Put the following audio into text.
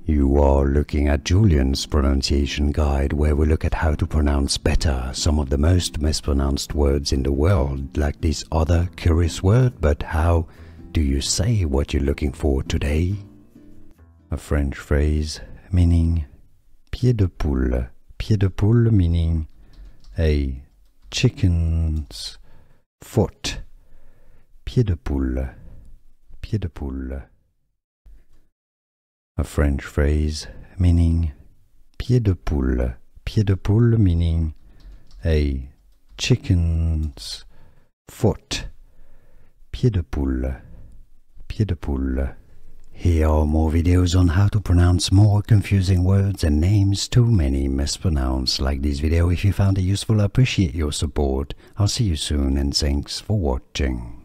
You are looking at Julian's pronunciation guide, where we look at how to pronounce better some of the most mispronounced words in the world, like this other curious word. But how do you say what you're looking for today? A French phrase meaning pied de poule. Pied de poule meaning a chicken's foot. Pied de poule. Pied de poule. A French phrase meaning pied de poule. Pied de poule meaning a chicken's foot. Pied de poule. Pied de poule. Here are more videos on how to pronounce more confusing words and names too many mispronounced. Like this video if you found it useful. I appreciate your support. I'll see you soon and thanks for watching.